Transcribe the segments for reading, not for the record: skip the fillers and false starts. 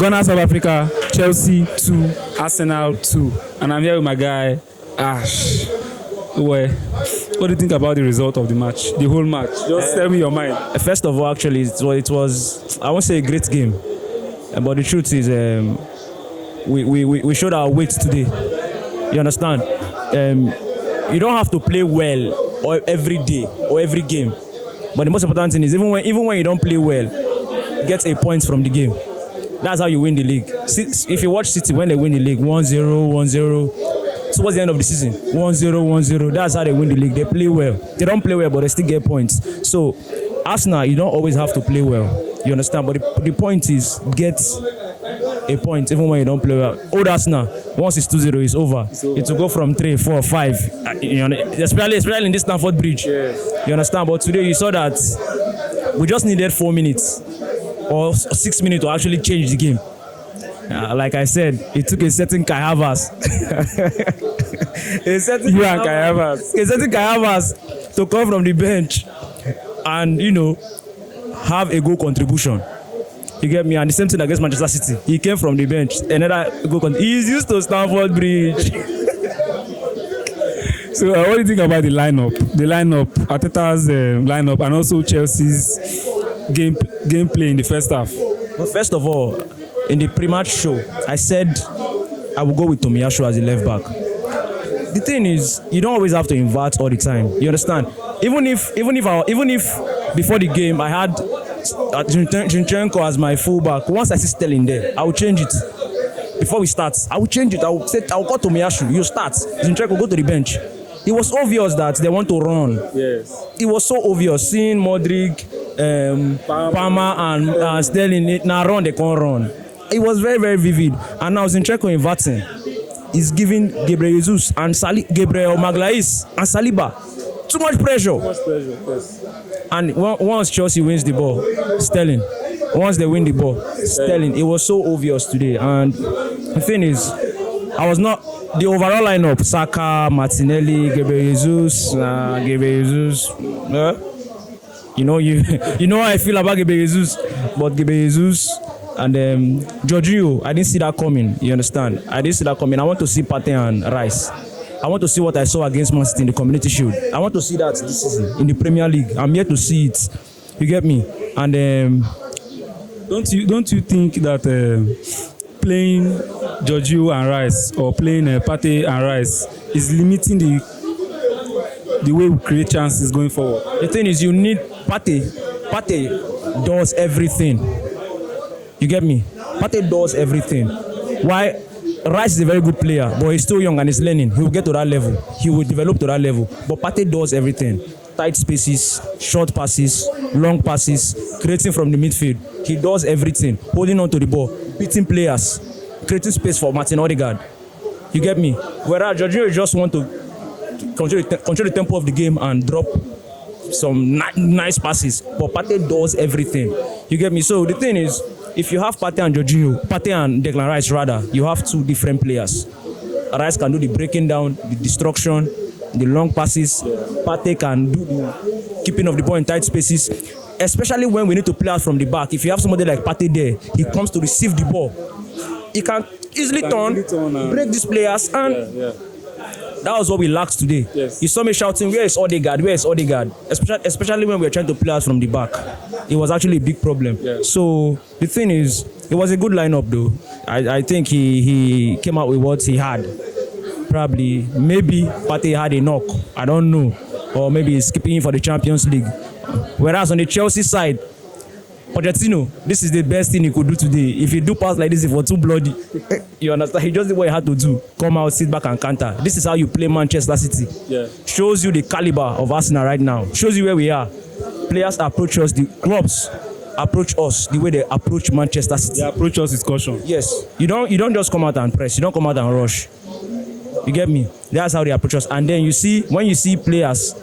Ghana, South Africa, Chelsea 2, Arsenal 2. And I'm here with my guy, Ash. Well, what do you think about the result of the match? The whole match? Just tell me your mind. First of all, actually, it was I won't say a great game. But the truth is, we showed our weight today. You understand? You don't have to play well or every day or every game. But the most important thing is, even when you don't play well, get a point from the game. That's how you win the league. If you watch City when they win the league, 1-0, 1-0. Towards the end of the season, 1-0, 1-0. That's how they win the league. They play well. They don't play well, but they still get points. So, Arsenal, you don't always have to play well. You understand? But the point is, get a point even when you don't play well. Old Arsenal, once it's 2-0, it's over. It will go from 3, 4, 5. Especially in this Stamford Bridge. Yes. You understand? But today you saw that we just needed 4 minutes or 6 minutes to actually change the game. Like I said, it took a certain Kai Havertz. a certain Kai Havertz to come from the bench and, have a goal contribution. You get me? And the same thing against Manchester City. He came from the bench. Another goal contribution. He's used to Stamford Bridge. So what do you think about the lineup? The lineup, ARTETA'S lineup, and also Chelsea's gameplay in the first half? Well, first of all, in the pre-match show, I said I will go with Tomiyasu as the left back. The thing is, you don't always have to invert all the time. You understand? Even if before the game I had Zinchenko as my fullback, once I see Sterling there, I will change it. Before we start, I will change it. I will call Tomiyasu. You start. Zinchenko, go to the bench. It was obvious that they want to run. Yes. It was so obvious. Seeing MUDRYK, Palmer and Sterling, now run, they can't run. It was very, very vivid. And now Zinchenko inverting is giving Gabriel Jesus and Gabriel Magalhaes and Saliba too much pressure. Yes. And once Chelsea wins the ball, Sterling. Once they win the ball, Sterling. It was so obvious today. And the thing is, I was not the overall lineup. SAKA, Martinelli, Gabriel Jesus. You know how I feel about Gabriel Jesus, but Gabriel Jesus and Jorginho, I didn't see that coming. You understand? I didn't see that coming. I want to see POCHETTINO and Rice. I want to see what I saw against Man City in the Community Shield. I want to see that this season in the Premier League. I'm here to see it. You get me? And don't you think that playing Jorginho and Rice or playing POCHETTINO and Rice is limiting the way we create chances going forward? The thing is, you need POCHETTINO. POCHETTINO does everything. You get me? POCHETTINO does everything. Why? Rice is a very good player, but he's still young and he's learning. He will get to that level. He will develop to that level. But POCHETTINO does everything. Tight spaces, short passes, long passes, creating from the midfield. He does everything. Holding on to the ball, beating players, creating space for Martin Odegaard. You get me? Whereas Jorginho just want to control the tempo of the game and drop some nice passes. But POCHETTINO does everything. You get me? So the thing is, if you have POCHETTINO and POCHETTINO and DECLAN Rice rather, you have two different players. Rice can do the breaking down, the destruction, the long passes. POCHETTINO can do the keeping of the ball in tight spaces, especially when we need to play out from the back. If you have somebody like POCHETTINO there, he comes to receive the ball. He can easily turn, break these players, and that was what we lacked today. Yes. You saw me shouting, "Where is Odegaard? Where is Odegaard?" Especially when we were trying to play out from the back. It was actually a big problem. Yeah. So the thing is, it was a good lineup though. I think he came out with what he had. Probably, maybe POCHETTINO had a knock. I don't know. Or maybe he's skipping in for the Champions League. Whereas on the Chelsea side, Pochettino, this is the best thing he could do today. If he do pass like this, if we're too bloody, you understand? He just did what he had to do. Come out, sit back and counter. This is how you play Manchester City. Yeah. Shows you the caliber of Arsenal right now. Shows you where we are. Players approach us, the clubs approach us the way they approach Manchester City. They approach us with caution. Yes. You don't just come out and press. You don't come out and rush. You get me? That's how they approach us. And then when you see players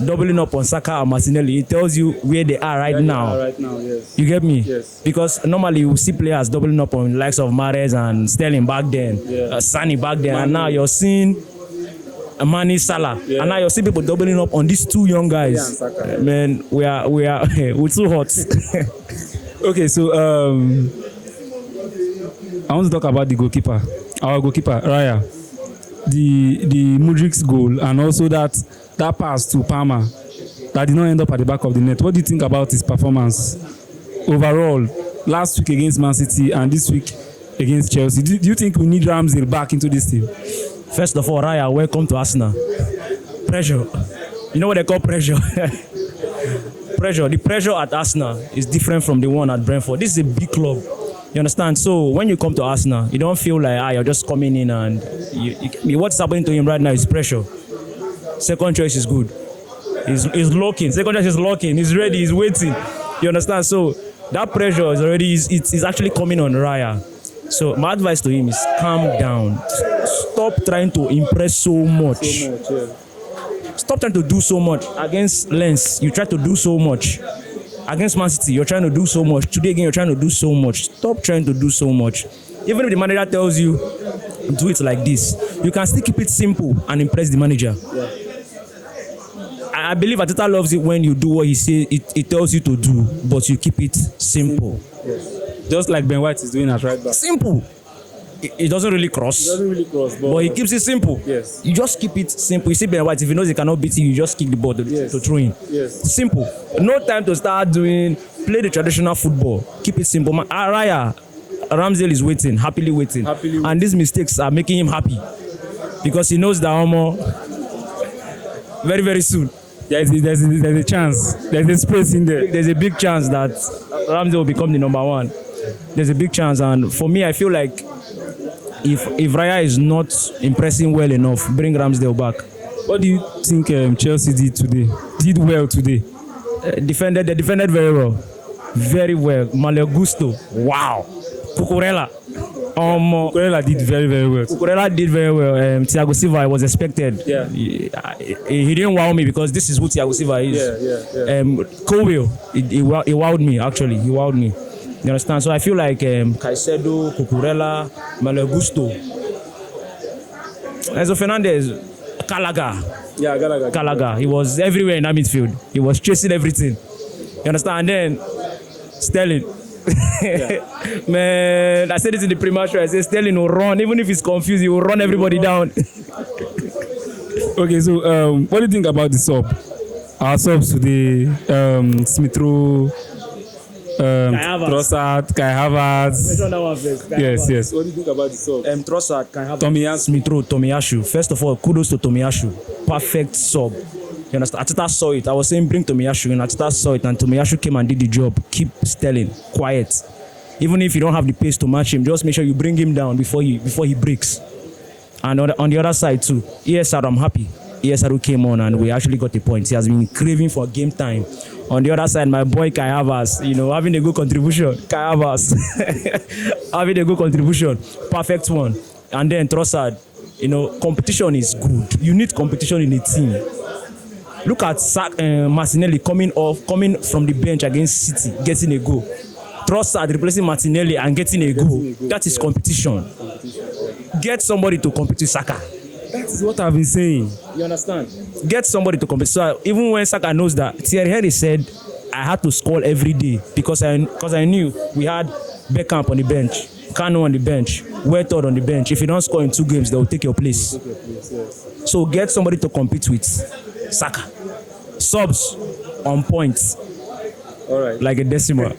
doubling up on SAKA and Martinelli, it tells you where they are right now. Yes. You get me? Yes. Because normally you see players doubling up on the likes of Mahrez and Sterling back then, Sani back then, and now you're seeing Mane, Salah, and now you're seeing people doubling up on these two young guys. Man, we are we're too hot. Okay, so I want to talk about the goalkeeper, our goalkeeper, Raya. The MUDRYK's goal and also that pass to Palmer that did not end up at the back of the net. What do you think about his performance overall last week against Man City and this week against Chelsea? Do you think we need Ramsdale back into this team? First of all, Raya, welcome to Arsenal. Pressure. You know what they call pressure? Pressure. The pressure at Arsenal is different from the one at Brentford. This is a big club. You understand? So when you come to Arsenal, you don't feel like you're just coming in and what's happening to him right now is pressure. Second choice is good. He's locking. Second choice is locking. He's ready. He's waiting. You understand? So that pressure is already it's actually coming on Raya. So my advice to him is calm down. Stop trying to impress so much. Stop trying to do so much. Against Lens, you try to do so much. Against Man City, you're trying to do so much. Today again, you're trying to do so much. Stop trying to do so much. Even if the manager tells you, do it like this, you can still keep it simple and impress the manager. Yeah. I believe Arteta loves it when you do what he says, it tells you to do, but you keep it simple. Yes. Just like Ben White is doing at right back. Simple. It doesn't really cross. But he keeps it simple. Yes. You just keep it simple. You see Ben White, if he knows he cannot beat you, you just kick the ball to throw in. Yes. Simple. No time to start play the traditional football. Keep it simple. Raya, Ramsdale is waiting, happily waiting. And these mistakes are making him happy. Because he knows that very, very soon. There's a chance. There's a space in there. There's a big chance that Ramsdale will become the number one. There's a big chance. And for me, I feel like if Raya is not impressing well enough, bring Ramsdale back. What do you think Chelsea did well today? They defended very well. Very well. Malo Gusto. Wow. Cucurella. Cucurella did very, very well. Cucurella did very well. Thiago Silva was expected. Yeah. He didn't wow me because this is who Thiago Silva is. Yeah. Colwill, he wowed me, actually. He wowed me. You understand? So I feel like Caicedo, Cucurella, Malo Gusto, Enzo Fernandez, Gallagher. He was everywhere in that midfield. He was chasing everything. You understand? And then Sterling. Man, I said it in the pre-match show. I said Sterling will run. Even if he's confused, he will run everybody down. Okay, so what do you think about the sub? Our subs today, Smith Rowe, TROSSARD, Kai Havertz. Yes. What do you think about the sub? TROSSARD, Kai Havertz, Smith Rowe, Tomiyasu. First of all, kudos to Tomiyasu. Perfect sub. You understand? Arteta saw it. I was saying bring Tomiyasu, and Arteta saw it, and Tomiyasu came and did the job. Keep Sterling quiet. Even if you don't have the pace to match him, just make sure you bring him down before he breaks. And on the other side too, ESR, I'm happy. ESR came on and we actually got the point. He has been craving for game time. On the other side, my boy Kai Havertz, having a good contribution. Kai Havertz, having a good contribution. Perfect one. And then TROSSARD, competition is good. You need competition in a team. Look at Martinelli coming from the bench against City, getting a goal. TROSSARD replacing Martinelli and getting a goal. That is competition. Get somebody to compete with SAKA. That is what I've been saying. You understand? Get somebody to compete. So even when SAKA knows that, Thierry Henry said, I had to score every day because I knew we had Beckham on the bench, Kano on the bench, Wertod on the bench. If you don't score in 2 games, they will take your place. Yes. So get somebody to compete with SAKA. Subs on points. All right. Like a decimal.